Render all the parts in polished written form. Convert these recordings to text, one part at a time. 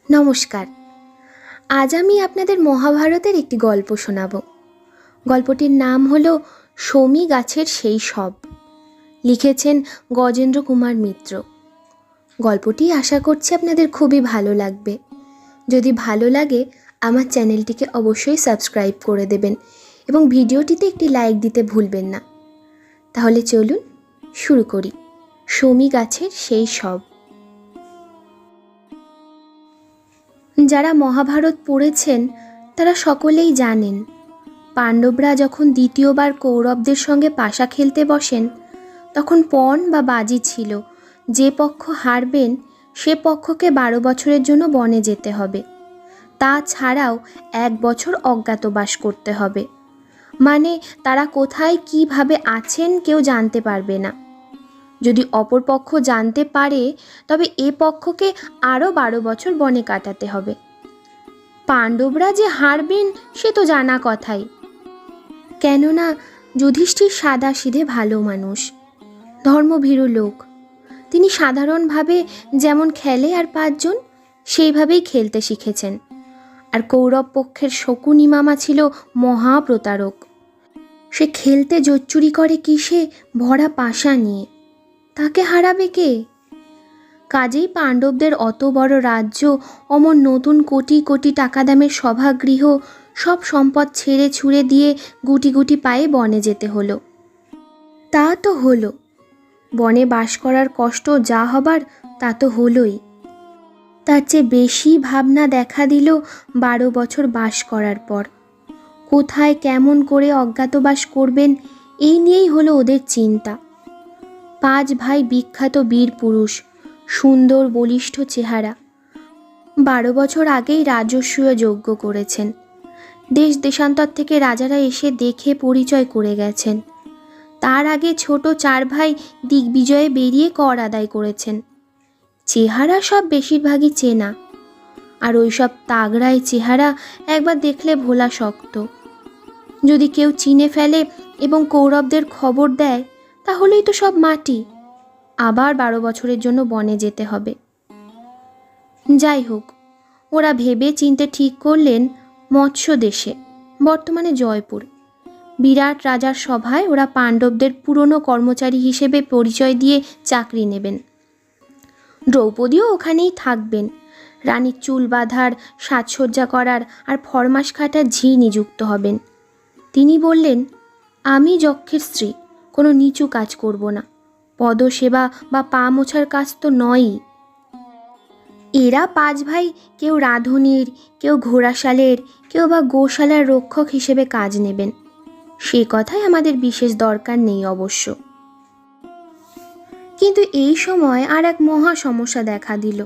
নমস্কার। আজ আমি আপনাদের মহাভারতের একটি গল্প শোনাব। গল্পটির নাম হলো শমী গাছের সেই সব। লিখেছেন গজেন্দ্র কুমার মিত্র। গল্পটি আশা করছি আপনাদের খুবই ভালো লাগবে। যদি ভালো লাগে আমার চ্যানেলটিকে অবশ্যই সাবস্ক্রাইব করে দেবেন এবং ভিডিওটিতে একটি লাইক দিতে ভুলবেন না। তাহলে চলুন শুরু করি। শমী গাছের সেই সব। যারা মহাভারত পড়েছেন তারা সকলেই জানেন, পাণ্ডবরা যখন দ্বিতীয়বার কৌরবদের সঙ্গে পাশা খেলতে বসেন তখন পণ বা বাজি ছিল, যে পক্ষ হারবেন সে পক্ষকে 12 বছরের জন্য বনে যেতে হবে। তাছাড়াও 1 বছর অজ্ঞাতবাস করতে হবে, মানে তারা কোথায় কিভাবে আছেন কেউ জানতে পারবে না। যদি অপর পক্ষ জানতে পারে তবে এ পক্ষকে আরও 12 বছর বনে কাটাতে হবে। পাণ্ডবরা যে হারবেন সে তো জানা কথাই, কেননা যুধিষ্ঠির সাদাসিধে ভালো মানুষ, ধর্মভীরু লোক। তিনি সাধারণভাবে যেমন খেলে আর 5 জন সেইভাবেই খেলতে শিখেছেন। আর কৌরব পক্ষের শকুনি মামা ছিল মহাপ্রতারক। সে খেলতে জোচ্চুরি করে কিসে, ভরা পাশা নিয়ে। তাকে হারাবে কে? কাজেই পাণ্ডবদের অত বড় রাজ্য, অমন নতুন কোটি কোটি টাকা দামের সভাগৃহ, সব সম্পদ ছেড়ে ছুড়ে দিয়ে গুটি গুটি পায়ে বনে যেতে হলো। তা তো হলো, বনে বাস করার কষ্ট যা হবার তা তো হলোই। তার চেয়ে বেশি ভাবনা দেখা দিল 12 বছর বাস করার পর। কোথায় কেমন করে অজ্ঞাতবাস করবেন এই নিয়েই হলো ওদের চিন্তা। 5 ভাই বিখ্যাত বীর পুরুষ, সুন্দর বলিষ্ঠ চেহারা। 12 বছর আগেই রাজস্বীয় যজ্ঞ করেছেন। দেশ দেশান্তর থেকে রাজারা এসে দেখে পরিচয় করে গেছেন। তার আগে ছোট 4 ভাই দিগ্বিজয়ে বেরিয়ে কর আদায় করেছেন। চেহারা সব বেশিরভাগই চেনা, আর ওই সব তাগড়ায় চেহারা একবার দেখলে ভোলা শক্ত। যদি কেউ চিনে ফেলে এবং কৌরবদের খবর দেয় তাহলেই তো সব মাটি। আবার 12 বছরের জন্য বনে যেতে হবে। যাই হোক, ওরা ভেবে চিনতে ঠিক করলেন মৎস্য দেশে, বর্তমানে জয়পুর, বিরাট রাজার সভায় ওরা পাণ্ডবদের পুরনো কর্মচারী হিসেবে পরিচয় দিয়ে চাকরি নেবেন। দ্রৌপদীও ওখানেই থাকবেন, রানীর চুল বাঁধার, সাজসজ্জা করার আর ফরমাস খাটার ঝি নিযুক্ত হবেন। তিনি বললেন, আমি যক্ষের স্ত্রী, কোনো নিচু কাজ করব না। পদসেবা বা পা মোছার কাজ তো নয়ই। এরা 5 ভাই কেউ রাঁধুনির, কেউ ঘোড়াশালের, কেউ বা গোশালার রক্ষক হিসেবে কাজ নেবেন। সে কথাই আমাদের বিশেষ দরকার নেই অবশ্য। কিন্তু এই সময় আর এক মহা সমস্যা দেখা দিল।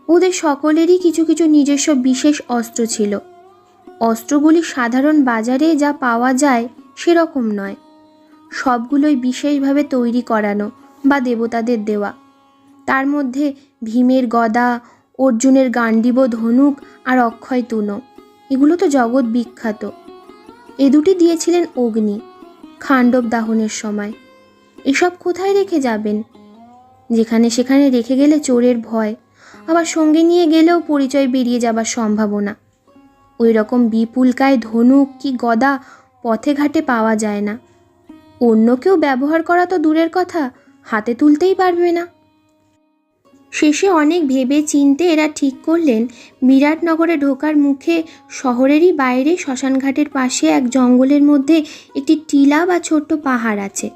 ওদের সকলেরই কিছু কিছু নিজস্ব বিশেষ অস্ত্র ছিল। অস্ত্রগুলি সাধারণ বাজারে যা পাওয়া যায় সেরকম নয়, সবগুলোই বিশেষভাবে তৈরি করানো বা দেবতাদের দেওয়া। তার মধ্যে ভীমের গদা, অর্জুনের গান্ডীব ধনুক আর অক্ষয় তুনো, এগুলো তো জগৎ বিখ্যাত। এ দুটি দিয়েছিলেন অগ্নি খাণ্ডব দাহনের সময়। এসব কোথায় রেখে যাবেন? যেখানে সেখানে রেখে গেলে চোরের ভয়, আবার সঙ্গে নিয়ে গেলেও পরিচয় বেরিয়ে যাবার সম্ভাবনা। ওই রকম বিপুলকায় ধনুক কি গদা পথে ঘাটে পাওয়া যায় না। অন্য কেউ ব্যবহার করা তো দূরের কথা, হাতে তুলতেই পারবে না। শেষে অনেক ভেবে চিনতে এরা ঠিক করলেন বিরাটনগরে ঢোকার মুখে শহরেরই বাইরে শ্মশানঘাটের পাশে এক জঙ্গলের মধ্যে একটি টিলা বা ছোট্ট পাহাড় আছে।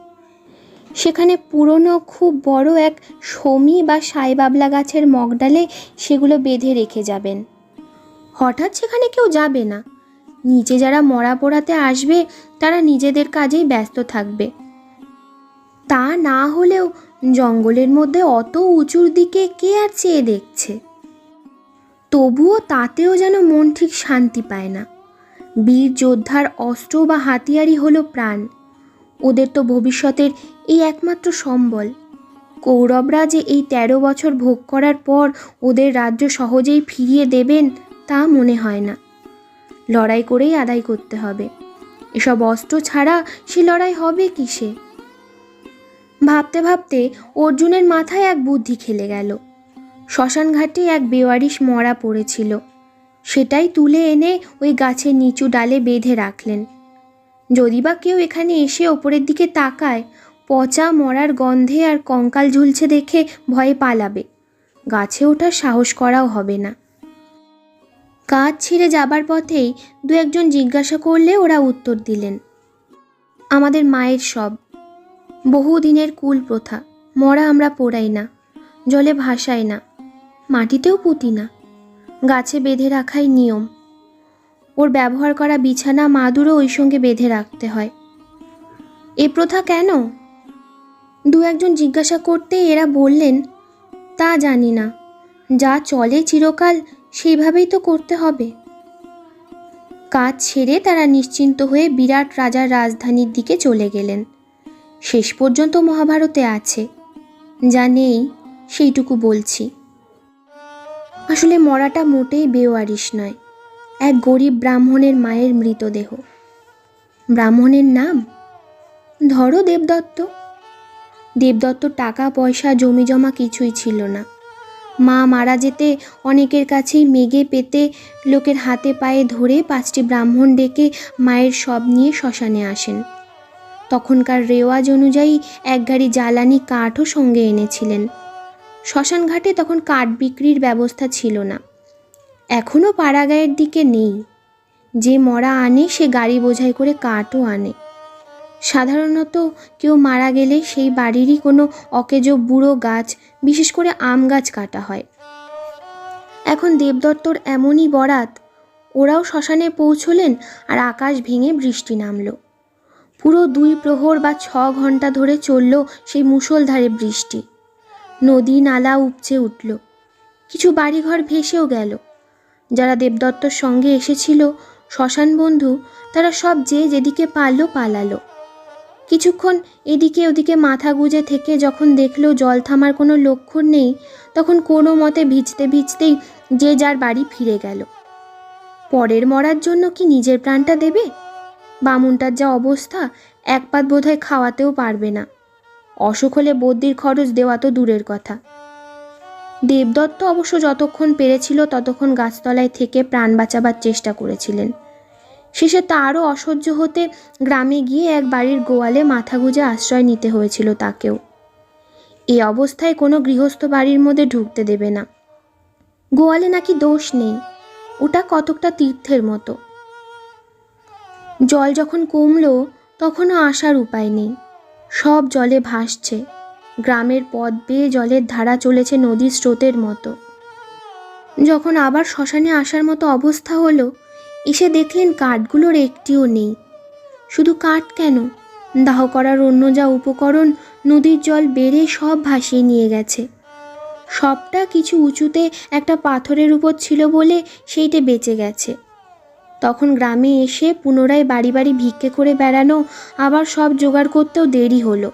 সেখানে পুরনো খুব বড় এক শমী বা সাইবাবলা গাছের মগডালে সেগুলো বেঁধে রেখে যাবেন। হঠাৎ সেখানে কেউ যাবে না। নিচে যারা মরা পোড়াতে আসবে তারা নিজেদের কাজেই ব্যস্ত থাকবে। তা না হলেও জঙ্গলের মধ্যে অত উঁচুর দিকে কে আর চেয়ে দেখছে। তবুও তাতেও যেন মন ঠিক শান্তি পায় না। বীর যোদ্ধার অস্ত্র বা হাতিয়ারই হলো প্রাণ। ওদের তো ভবিষ্যতের এই একমাত্র সম্বল। কৌরবরা যে এই 13 বছর ভোগ করার পর ওদের রাজ্য সহজেই ফিরিয়ে দেবেন তা মনে হয় না। লড়াই করেই আদায় করতে হবে। এসব অস্ত্র ছাড়া সে লড়াই হবে কিসে? ভাবতে ভাবতে অর্জুনের মাথায় এক বুদ্ধি খেলে গেল। শ্মশান ঘাটে এক বেওয়ারিশ মরা পড়েছিল, সেটাই তুলে এনে ওই গাছের নিচু ডালে বেঁধে রাখলেন। যদি বা কেউ এখানে এসে ওপরের দিকে তাকায়, পচা মরার গন্ধে আর কঙ্কাল ঝুলছে দেখে ভয়ে পালাবে, গাছে ওঠার সাহস করাও হবে না। কাজ ছিঁড়ে যাবার পথেই দু একজন জিজ্ঞাসা করলে ওরা উত্তর দিলেন, আমাদের মায়ের সব, বহুদিনের কুল প্রথা, মরা আমরা পোড়াই না, জলে ভাসাই না, মাটিতেও পুঁতি না, গাছে বেঁধে রাখাই নিয়ম। ওর ব্যবহার করা বিছানা মাদুরও ওই সঙ্গে বেঁধে রাখতে হয়। এ প্রথা কেন? দু একজন জিজ্ঞাসা করতে এরা বললেন, তা জানি না, যা চলে চিরকাল সেইভাবেই তো করতে হবে। কাজ ছেড়ে তারা নিশ্চিন্ত হয়ে বিরাট রাজার রাজধানীর দিকে চলে গেলেন। শেষ পর্যন্ত মহাভারতে আছে, যা নেই সেইটুকু বলছি। আসলে মরাটা মোটেই বেওয়ারিশ নয়, এক গরিব ব্রাহ্মণের মায়ের মৃতদেহ। ব্রাহ্মণের নাম ধরো দেবদত্ত। দেবদত্ত টাকা পয়সা জমি জমা কিছুই ছিল না। মা মারা যেতে অনেকের কাছেই মেগে পেতে লোকের হাতে পায়ে ধরে 5টি ব্রাহ্মণ ডেকে মায়ের শব নিয়ে শ্মশানে আসেন। তখনকার রেওয়াজ অনুযায়ী এক গাড়ি জ্বালানি কাঠও সঙ্গে এনেছিলেন। শ্মশান ঘাটে তখন কাঠ বিক্রির ব্যবস্থা ছিল না, এখনও পাড়াগাঁয়ের দিকে নেই। যে মরা আনে সে গাড়ি বোঝাই করে কাঠও আনে। সাধারণত কেউ মারা গেলে সেই বাড়িরই কোনো অকেজো বুড়ো গাছ, বিশেষ করে আম গাছ কাটা হয়। এখন দেবদত্তর এমনই বরাত, ওরাও শ্মশানে পৌঁছলেন আর আকাশ ভেঙে বৃষ্টি নামল। পুরো 2 প্রহর বা 6 ঘন্টা ধরে চলল সেই মুষলধারে বৃষ্টি। নদী নালা উপচে উঠল, কিছু বাড়িঘর ভেসেও গেল। যারা দেবদত্তর সঙ্গে এসেছিল শ্মশান বন্ধু, তারা সব যে যেদিকে পারলো পালালো। কিছুক্ষণ এদিকে ওদিকে মাথা গুঁজে থেকে যখন দেখলো জল থামার কোনো লক্ষণ নেই, তখন কোনো মতে ভিজতে ভিজতেই যে যার বাড়ি ফিরে গেল। পরের মরার জন্য কি নিজের প্রাণটা দেবে? বামুনটার যা অবস্থা, এক পাত বোধহয় খাওয়াতেও পারবে না। অসুখ হলে বদ্যির খরচ দেওয়া তো দূরের কথা। দেবদত্ত অবশ্য যতক্ষণ পেরেছিল ততক্ষণ গাছতলায় থেকে প্রাণ বাঁচাবার চেষ্টা করেছিলেন। শেষে তারও অসহ্য হতে গ্রামে গিয়ে এক বাড়ির গোয়ালে মাথা গুঁজে আশ্রয় নিতে হয়েছিল তাকেও। এই অবস্থায় কোনো গৃহস্থ বাড়ির মধ্যে ঢুকতে দেবে না। গোয়ালে নাকি দোষ নেই, ওটা কতকটা তীর্থের মতো। জল যখন কমলো তখনও আসার উপায় নেই, সব জলে ভাসছে। গ্রামের পথ বেয়ে জলের ধারা চলেছে নদীর স্রোতের মতো। যখন আবার শ্মশানে আসার মতো অবস্থা হলো, এসে দেখলেন কাঠগুলোর একটিও নেই। শুধু কাঠ কেন, দাহ করার অন্য যা উপকরণ নদীর জল বেড়ে সব ভাসিয়ে নিয়ে গেছে। সবটা কিছু উঁচুতে একটা পাথরের উপর ছিল বলে সেইটে বেঁচে গেছে। তখন গ্রামে এসে পুনরায় বাড়ি বাড়ি ভিক্ষে করে বেড়ানো, আবার সব জোগাড় করতেও দেরি হলো।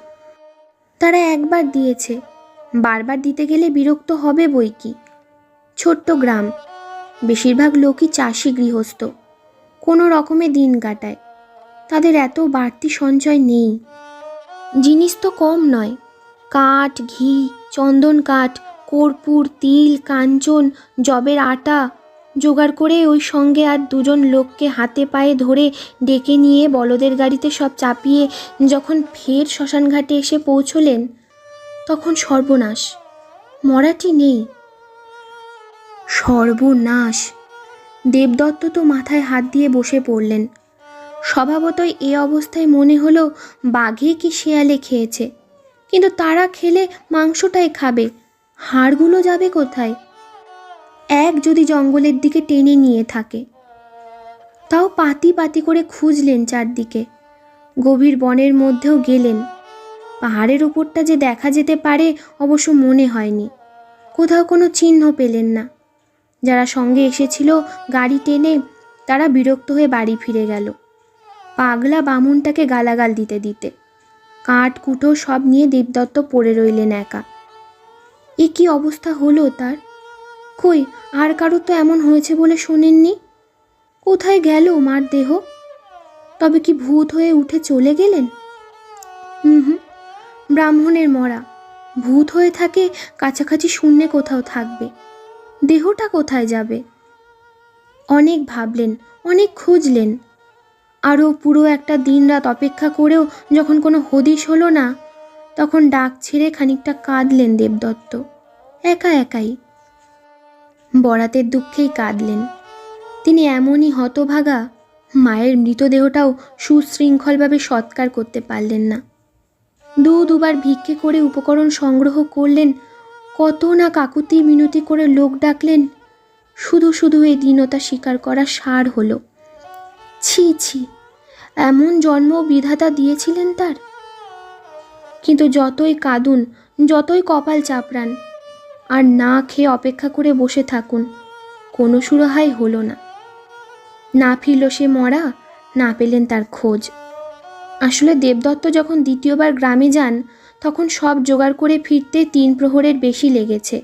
তারা একবার দিয়েছে, বারবার দিতে গেলে বিরক্ত হবে বই কি। ছোট্ট গ্রাম, বেশিরভাগ লোকই চাষি গৃহস্থ, কোনো রকমে দিন কাটায়। তাদের এত বাড়তি সঞ্চয় নেই। জিনিস তো কম নয়, কাঠ, ঘি, চন্দন কাঠ, কর্পূর, তিল, কাঞ্চন, জবের আটা জোগাড় করে ওই সঙ্গে আর 2 জন লোককে হাতে পায়ে ধরে ডেকে নিয়ে বলদের গাড়িতে সব চাপিয়ে যখন ফের শ্মশানঘাটে এসে পৌঁছলেন, তখন সর্বনাশ, মরাটি নেই। সর্বনাশ! দেবদত্ত তো মাথায় হাত দিয়ে বসে পড়লেন। স্বভাবতই এ অবস্থায় মনে হলো বাঘে কি শেয়ালে খেয়েছে, কিন্তু তারা খেলে মাংসটাই খাবে, হাড়গুলো যাবে কোথায়? এক যদি জঙ্গলের দিকে টেনে নিয়ে থাকে। তাও পাতি পাতি করে খুঁজলেন চারদিকে, গভীর বনের মধ্যেও গেলেন। পাহাড়ের ওপরটা যে দেখা যেতে পারে অবশ্য মনে হয়নি। কোথাও কোনো চিহ্ন পেলেন না। যারা সঙ্গে এসেছিল গাড়ি টেনে, তারা বিরক্ত হয়ে বাড়ি ফিরে গেল, পাগলা বামুনটাকে গালাগাল দিতে দিতে। কাঠ কুটো সব নিয়ে দেবদত্ত পড়ে রইলেন একা। এ কি অবস্থা হলো তার? কই, আর কারো তো এমন হয়েছে বলে শোনেননি। কোথায় গেল মার দেহ? তবে কি ভূত হয়ে উঠে চলে গেলেন? ব্রাহ্মণের মরা, ভূত হয়ে থাকে কাছাকাছি শূন্যে কোথাও থাকবে, দেহটা কোথায় যাবে? অনেক ভাবলেন, অনেক খুঁজলেন, আরও পুরো একটা দিনরাত অপেক্ষা করেও যখন কোনো হদিশ হলো না, তখন ডাক ছেড়ে খানিকটা কাঁদলেন দেবদত্ত, একা একাই। বরাতের দুঃখেই কাঁদলেন। তিনি এমনই হতভাগা, মায়ের মৃতদেহটাও সুশৃঙ্খলভাবে সৎকার করতে পারলেন না। দুবার ভিক্ষে করে উপকরণ সংগ্রহ করলেন, কত না কাকুতি মিনতি করে লোক ডাকলেন, শুধু শুধু এই দীনতা স্বীকার করা সার হলো। ছি ছি, এমন জন্ম বিধাতা দিয়েছিলেন তার। কিন্তু যতই কাঁদুন, যতই কপাল চাপড়ান, আর না খেয়ে অপেক্ষা করে বসে থাকুন, কোনো সুরাহাই হলো না। না ফিরল সে মরা, না পেলেন তার খোঁজ। আসলে দেবদত্ত যখন দ্বিতীয়বার গ্রামে যান, তখন সব জোগাড় করে ফিরতে 3 প্রহরের বেশি লেগেছে।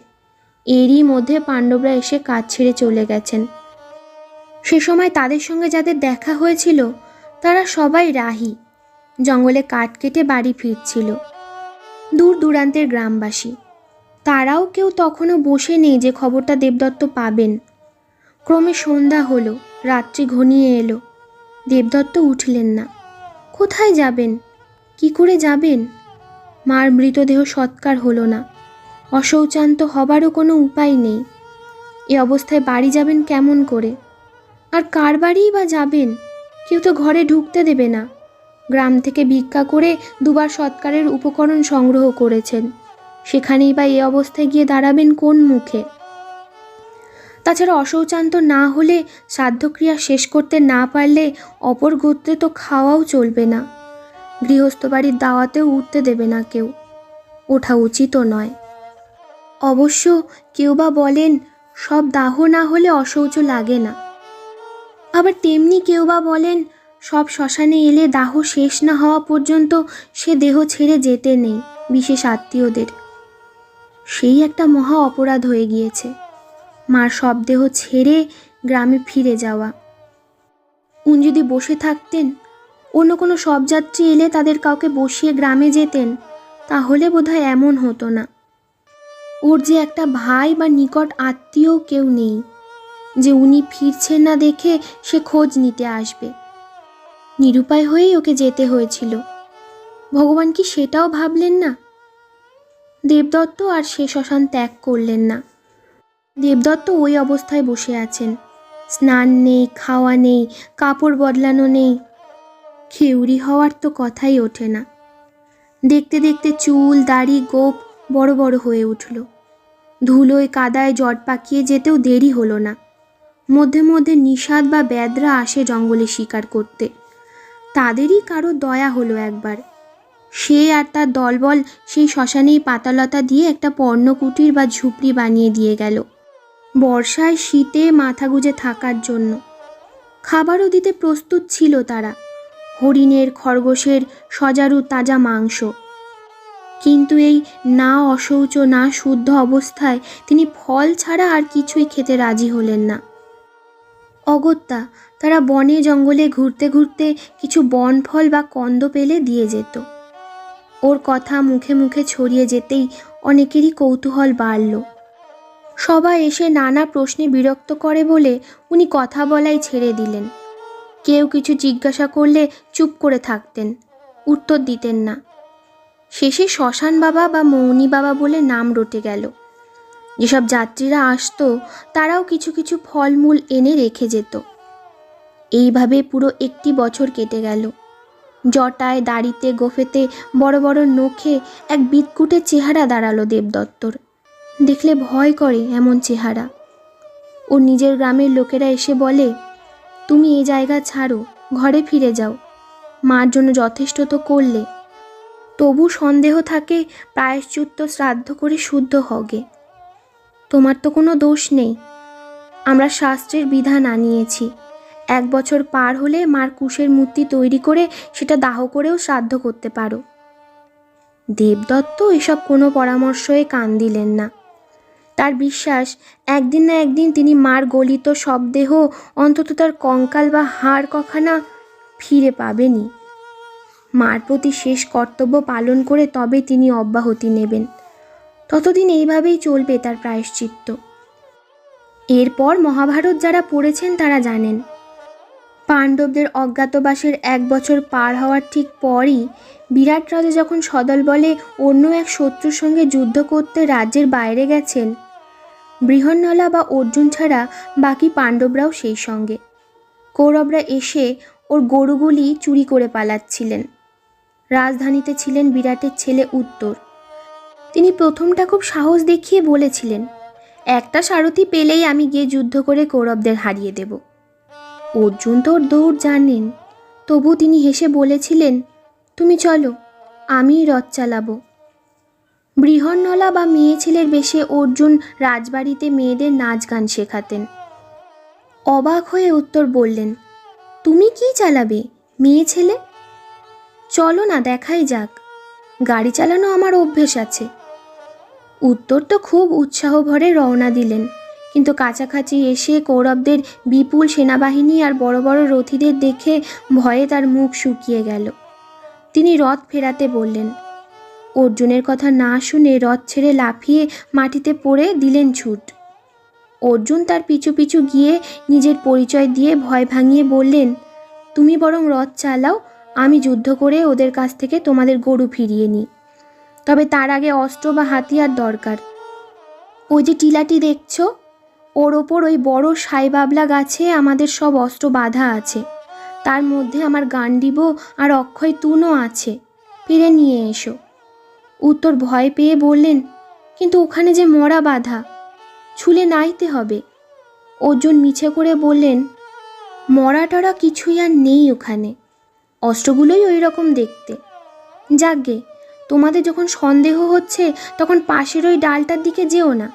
এরই মধ্যে পাণ্ডবরা এসে কাজ ছেড়ে চলে গেছেন। সে সময় তাদের সঙ্গে যাদের দেখা হয়েছিল, তারা সবাই রাহী, জঙ্গলে কাঠ কেটে বাড়ি ফিরছিল। দূর দূরান্তের গ্রামবাসী, তারাও কেউ তখনও বসে নেই যে খবরটা দেবদত্ত পাবেন। ক্রমে সন্ধ্যা হলো, রাত্রি ঘনিয়ে এলো, দেবদত্ত উঠলেন না। কোথায় যাবেন? কি করে যাবেন? মার মৃতদেহ সৎকার হলো না, অশৌচান্ত হবারও কোনো উপায় নেই। এ অবস্থায় বাড়ি যাবেন কেমন করে? আর কার বাড়িই বা যাবেন? কেউ তো ঘরে ঢুকতে দেবে না। গ্রাম থেকে ভিক্ষা করে 2বার সৎকারের উপকরণ সংগ্রহ করেছেন, সেখানেই বা এ অবস্থায় গিয়ে দাঁড়াবেন কোন মুখে? তাছাড়া অশৌচান্ত না হলে, শ্রাদ্ধক্রিয়া শেষ করতে না পারলে অপর গোত্রে তো খাওয়াও চলবে না। গৃহস্থ বাড়ির দাওয়াতেও উঠতে দেবে না কেউ, ওঠা উচিতও নয়। অবশ্য কেউ বা বলেন সব দাহ না হলে অশৌচ লাগে না। আবার তেমনি কেউ বা বলেন সব শ্মশানে এলে দাহ শেষ না হওয়া পর্যন্ত সে দেহ ছেড়ে যেতে নেই বিশেষ আত্মীয়দের। সেই একটা মহা অপরাধ হয়ে গিয়েছে, মার সব দেহ ছেড়ে গ্রামে ফিরে যাওয়া। উনি যদি বসে থাকতেন, অন্য কোনো শবযাত্রী এলে তাদের কাউকে বসিয়ে গ্রামে যেতেন, তাহলে বোধহয় এমন হতো না। ওর যে একটা ভাই বা নিকট আত্মীয় কেউ নেই, যে উনি ফিরছেন না দেখে সে খোঁজ নিতে আসবে। নিরুপায় হয়েই ওকে যেতে হয়েছিল। ভগবান কি সেটাও ভাবলেন না? দেবদত্ত আর সে শ্মশান ত্যাগ করলেন না। দেবদত্ত ওই অবস্থায় বসে আছেন, স্নান নেই, খাওয়া নেই, কাপড় বদলানো নেই। খেউরি হওয়ার তো কথাই ওঠে না। দেখতে দেখতে চুল দাড়ি গোঁফ বড় বড় হয়ে উঠল। ধুলোয় কাদায় জট পাকিয়ে যেতেও দেরি হলো না। মধ্যে মধ্যে নিষাদ বা ব্যাদরা আসে জঙ্গলে শিকার করতে। তাদেরই কারো দয়া হলো একবার। সে আর তার দলবল সেই শ্মশানেই পাতালতা দিয়ে একটা পর্ণকুটির বা ঝুপড়ি বানিয়ে দিয়ে গেল, বর্ষায় শীতে মাথা গুঁজে থাকার জন্য। খাবারও দিতে প্রস্তুত ছিল তারা, হরিণের খরগোশের সজারু তাজা মাংস। কিন্তু এই না অশৌচ না শুদ্ধ অবস্থায় তিনি ফল ছাড়া আর কিছুই খেতে রাজি হলেন না। অগত্যা তারা বনে জঙ্গলে ঘুরতে ঘুরতে কিছু বনফল বা কন্দ পেলে দিয়ে যেত। ওর কথা মুখে মুখে ছড়িয়ে যেতেই অনেকেরই কৌতূহল বাড়ল। সবাই এসে নানা প্রশ্নে বিরক্ত করে বলে উনি কথা বলাই ছেড়ে দিলেন। কেউ কিছু জিজ্ঞাসা করলে চুপ করে থাকতেন, উত্তর দিতেন না। শেষে শ্মশান বাবা বা মৌনি বাবা বলে নাম রটে গেল। যেসব যাত্রীরা আসতো তারাও কিছু কিছু ফলমূল এনে রেখে যেত। এইভাবে পুরো 1টি বছর কেটে গেল। জটায় দাড়িতে গোফেতে বড় বড় নখে এক বিদকুটে চেহারা দাঁড়ালো দেবদত্তর। দেখলে ভয় করে এমন চেহারা। ওর নিজের গ্রামের লোকেরা এসে বলে, তুমি এ জায়গা ছাড়ো, ঘরে ফিরে যাও, মার জন্য যথেষ্ট তো করলে, তবু সন্দেহ থাকে প্রায়শ্চিত্ত শ্রাদ্ধ করে শুদ্ধ হগে। তোমার তো কোনো দোষ নেই, আমরা শাস্ত্রের বিধান আনিয়েছি। 1 বছর পার হলে মার কুশের মূর্তি তৈরি করে সেটা দাহ করেও শ্রাদ্ধ করতে পারো। দেবদত্ত এসব কোনো পরামর্শে কান দিলেন না। তার বিশ্বাস একদিন না একদিন তিনি মার গলিত সব দেহ, অন্তত তার কঙ্কাল বা হাড় কখানা ফিরে পাবেনই। মার প্রতি শেষ কর্তব্য পালন করে তবে তিনি অব্যাহতি নেবেন। ততদিন এইভাবেই চলবে তার প্রায়শ্চিত্ত। এরপর মহাভারত যারা পড়েছেন তারা জানেন, পাণ্ডবদের অজ্ঞাতবাসের 1 বছর পার হওয়ার ঠিক পরই বিরাট রাজা যখন সদল বলে অন্য এক শত্রুর সঙ্গে যুদ্ধ করতে রাজ্যের বাইরে গেছেন, বৃহন্নলা বা অর্জুন ছাড়া বাকি পাণ্ডবরাও সেই সঙ্গে। কৌরবরা এসে ওর গরুগুলি চুরি করে পালাচ্ছিলেন। রাজধানীতে ছিলেন বিরাটের ছেলে উত্তর। তিনি প্রথমটা খুব সাহস দেখিয়ে বলেছিলেন, একটা সারথি পেলেই আমি গিয়ে যুদ্ধ করে কৌরবদের হারিয়ে দেব। অর্জুন তো ওর দৌড় জানেন, তবু তিনি হেসে বলেছিলেন, তুমি চলো, আমিই রথ চালাবো। বৃহন্নলা বা মেয়ে ছেলের বেশে অর্জুন রাজবাড়িতে মেয়েদের নাচ গান শেখাতেন। অবাক হয়ে উত্তর বললেন, তুমি কি চালাবে, মেয়ে ছেলে? চলো না, দেখাই যাক, গাড়ি চালানো আমার অভ্যেস আছে। উত্তর তো খুব উৎসাহ ভরে রওনা দিলেন, কিন্তু কাছাকাছি এসে কৌরবদের বিপুল সেনাবাহিনী আর বড় বড় রথীদের দেখে ভয়ে তার মুখ শুকিয়ে গেল। তিনি রথ ফেরাতে বললেন। অর্জুনের কথা না শুনে রথ ছেড়ে লাফিয়ে মাটিতে পড়ে দিলেন ছুট। অর্জুন তার পিছু পিছু গিয়ে নিজের পরিচয় দিয়ে ভয় ভাঙিয়ে বললেন, তুমি বরং রথ চালাও, আমি যুদ্ধ করে ওদের কাছ থেকে তোমাদের গরু ফিরিয়ে নিই। তবে তার আগে অস্ত্র বা হাতিয়ার দরকার। ওই যে টিলাটি দেখছ, ওর ওপর ওই বড় সাইবাবলা গাছে আমাদের সব অস্ত্র বাঁধা আছে। তার মধ্যে আমার গান্ডীব আর অক্ষয় তুনও আছে, ফিরে নিয়ে এসো। উত্তর ভয় পেয়ে বললেন, কিন্তু ওখানে যে মরা বাঁধা, ছুলে নাইতে হবে। অর্জুন মিছে করে বললেন, মরা টরা কিছুই আর নেই ওখানে, অস্ত্রগুলোই ওই রকম দেখতে। যাকগে, তোমাদের যখন সন্দেহ হচ্ছে তখন পাশের ওই ডালটার দিকে যেও না,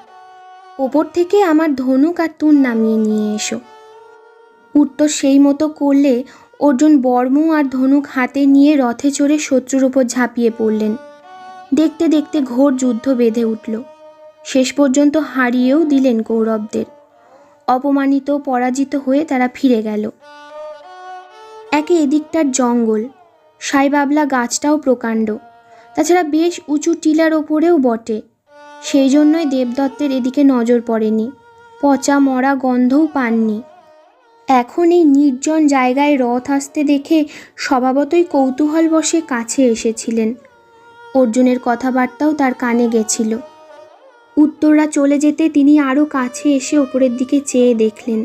ওপর থেকে আমার ধনুক আর তুন নামিয়ে নিয়ে এসো। উত্তর সেই মতো করলে অর্জুন বর্ম আর ধনুক হাতে নিয়ে রথে চড়ে শত্রুর ওপর ঝাঁপিয়ে পড়লেন। দেখতে দেখতে ঘোর যুদ্ধ বেঁধে উঠল। শেষ পর্যন্ত হারিয়েও দিলেন কৌরবদের। অপমানিত পরাজিত হয়ে তারা ফিরে গেল। একে এদিকটার জঙ্গল, সাইবাবলা গাছটাও প্রকাণ্ড, তাছাড়া বেশ উঁচু টিলার ওপরেও বটে। সেই জন্যই দেবদত্তের এদিকে নজর পড়েনি, পচা মরা গন্ধও পাননি। এখন এই নির্জন জায়গায় রথ আসতে দেখে স্বভাবতই কৌতূহল বশে কাছে এসেছিলেন। অর্জুনের কথাবার্তাও তার কানে গেছিল। উত্তররা চলে যেতে তিনি আরও কাছে এসে ওপরের দিকে চেয়ে দেখলেন।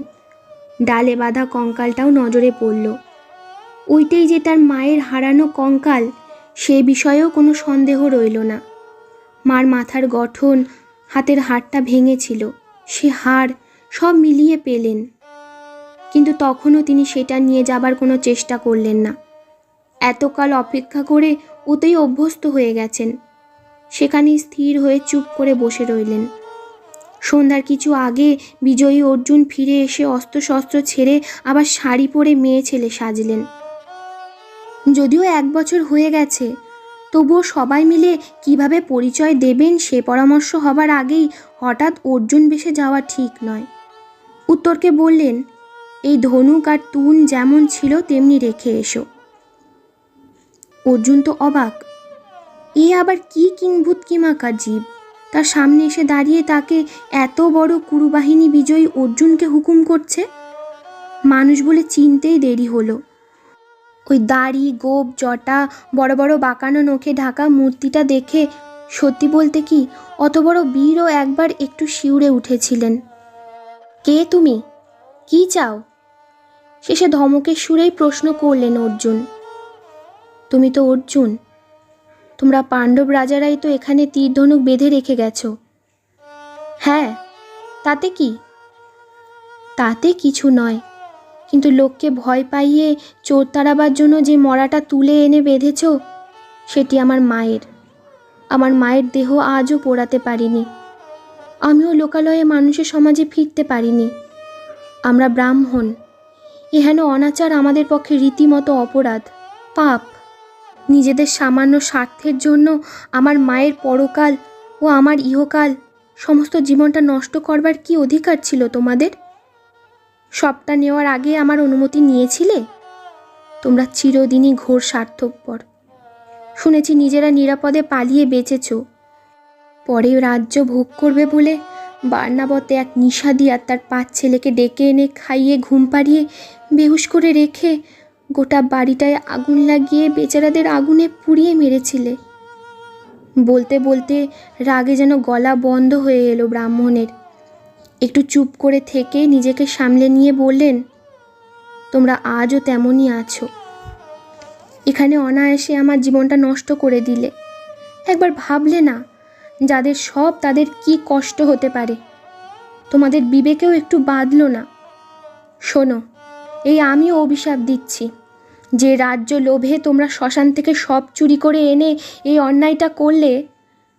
ডালে বাঁধা কঙ্কালটাও নজরে পড়ল। ওইটাই যে তার মায়ের হারানো কঙ্কাল, সে বিষয়েও কোনো সন্দেহ রইল না। মার মাথার গঠন, হাতের হাড়টা ভেঙেছিল, সে হাড় সব মিলিয়ে পেলেন। কিন্তু তখনও তিনি সেটা নিয়ে যাবার কোনো চেষ্টা করলেন না। এতকাল অপেক্ষা করে ওতেই অভ্যস্ত হয়ে গেছেন। সেখানেই স্থির হয়ে চুপ করে বসে রইলেন। সন্ধ্যার কিছু আগে বিজয়ী অর্জুন ফিরে এসে অস্ত্রশস্ত্র ছেড়ে আবার শাড়ি পরে মেয়ে ছেলে সাজলেন। যদিও 1 বছর হয়ে গেছে, তবুও সবাই মিলে কিভাবে পরিচয় দেবেন সে পরামর্শ হবার আগেই হঠাৎ অর্জুন বেশে যাওয়া ঠিক নয়। উত্তরকে বললেন, এই ধনুক আর তুন যেমন ছিল তেমনি রেখে এসো। অর্জুন তো অবাক, এ আবার কি কিংভূত কিমাকার জীব, তার সামনে এসে দাঁড়িয়ে তাকে এত বড় কুরুবাহিনী বিজয়ী অর্জুনকে হুকুম করছে। মানুষ বলে চিনতেই দেরি হলো। ওই দাড়ি, গোপ, জটা, বড় বড় বাঁকানো নখে ঢাকা মূর্তিটা দেখে সত্যি বলতে কি অত বড় বীরও একবার একটু শিউরে উঠেছিলেন। কে তুমি, কি চাও? শেষে ধমকের সুরেই প্রশ্ন করলেন অর্জুন। তুমি তো অর্জুন, তোমরা পাণ্ডব রাজারাই তো এখানে তীর ধনুক বেঁধে রেখে গেছো। হ্যাঁ, তাতে কি? তাতে কিছু নয়, কিন্তু লোককে ভয় পাইয়ে চোর তাড়াবার জন্য যে মরাটা তুলে এনে বেঁধেছ, সেটি আমার মায়ের। আমার মায়ের দেহ আজও পোড়াতে পারিনি। আমিও লোকালয়ে মানুষের সমাজে ফিরতে পারিনি। আমরা ব্রাহ্মণ, এহেন অনাচার আমাদের পক্ষে রীতিমতো অপরাধ, পাপ। নিজেদের সামান্য স্বার্থের জন্য আমার মায়ের পরকাল ও আমার ইহকাল সমস্ত জীবনটা নষ্ট করবার কি অধিকার ছিল তোমাদের? সবটা নেওয়ার আগে আমার অনুমতি নিয়েছিলে? তোমরা চিরদিনই ঘোর স্বার্থপর। শুনেছি নিজেরা নিরাপদে পালিয়ে বেঁচেছ। পরে রাজ্য ভোগ করবে বলে বার্নাবতে এক নিশাদি আর তার 5 ছেলেকে ডেকে এনে খাইয়ে ঘুম পাড়িয়ে বেহুশ করে রেখে গোটা বাড়িটায় আগুন লাগিয়ে বেচারাদের আগুনে পুড়িয়ে মেরেছিলে। বলতে বলতে রাগে যেন গলা বন্ধ হয়ে এলো ব্রাহ্মণের। একটু চুপ করে থেকে নিজেকে সামলে নিয়ে বললেন, তোমরা আজও তেমনই আছো। এখানে অনায়াসে আমার জীবনটা নষ্ট করে দিলে। একবার ভাবলে না যাদের সব তাদের কি কষ্ট হতে পারে? তোমাদের বিবেকেও একটু বাঁধলো না? শোনো, এই আমিও অভিশাপ দিচ্ছি। যে রাজ্য লোভে তোমরা শ্মশান থেকে সব চুরি করে এনে এই অন্যায়টা করলে,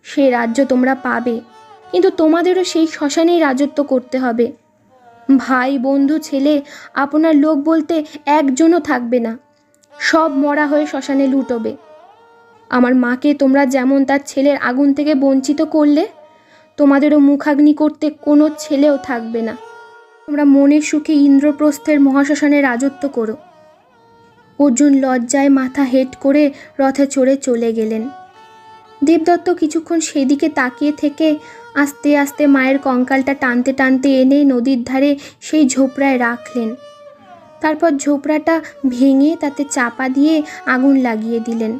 সে রাজ্য তোমরা পাবে, কিন্তু তোমাদেরও সেই শ্মশানেই রাজত্ব করতে হবে। ভাই, বন্ধু, ছেলে, আপনার লোক বলতে একজনও থাকবে না। সব মরা হয়ে শ্মশানে লুটোবে। আমার মাকে তোমরা যেমন তার ছেলের আগুন থেকে বঞ্চিত করলে, তোমাদেরও মুখাগ্নি করতে কোনো ছেলেও থাকবে না। তোমরা মনের সুখে ইন্দ্রপ্রস্থের মহাশ্মশানে রাজত্ব করো। অর্জুন লজ্জায় মাথা হেঁট করে রথে চড়ে চলে গেলেন। দেবদত্ত কিছুক্ষণ সেদিকে তাকিয়ে থেকে আস্তে আস্তে মায়ের কঙ্কালটা টানতে টানতে এনে নদীর ধারে সেই ঝোপড়ায় রাখলেন। তারপর ঝোপড়াটা ভেঙে তাতে চাপা দিয়ে আগুন লাগিয়ে দিলেন।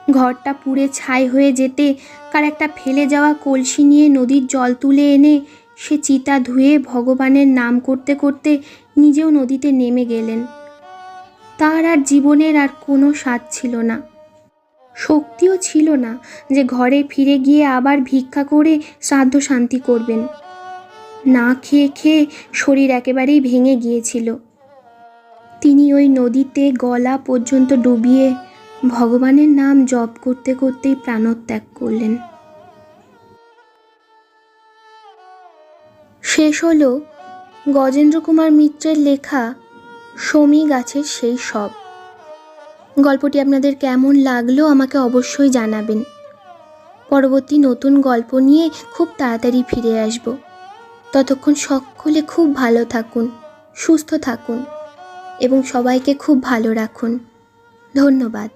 ঘরটা পুড়ে ছাই হয়ে যেতে কার একটা ফেলে যাওয়া কলসি নিয়ে নদীর জল তুলে এনে সে চিতা ধুয়ে ভগবানের নাম করতে করতে নিজেও নদীতে নেমে গেলেন। তার আর জীবনের আর কোনো স্বাদ ছিল না, শক্তিও ছিল না যে ঘরে ফিরে গিয়ে আবার ভিক্ষা করে শ্রাদ্ধ শান্তি করবেন। না খেয়ে খেয়ে শরীর একেবারেই ভেঙে গিয়েছিল। তিনি ওই নদীতে গলা পর্যন্ত ডুবিয়ে ভগবানের নাম জপ করতে করতেই প্রাণত্যাগ করলেন। শেষ হলো গজেন্দ্র কুমার মিত্রের লেখা শমী গাছের সেই সব। গল্পটি আপনাদের কেমন লাগলো আমাকে অবশ্যই জানাবেন। পরবর্তী নতুন গল্প নিয়ে খুব তাড়াতাড়ি ফিরে আসব। ততক্ষণ সকলে খুব ভালো থাকুন, সুস্থ থাকুন এবং সবাইকে খুব ভালো রাখুন। ধন্যবাদ।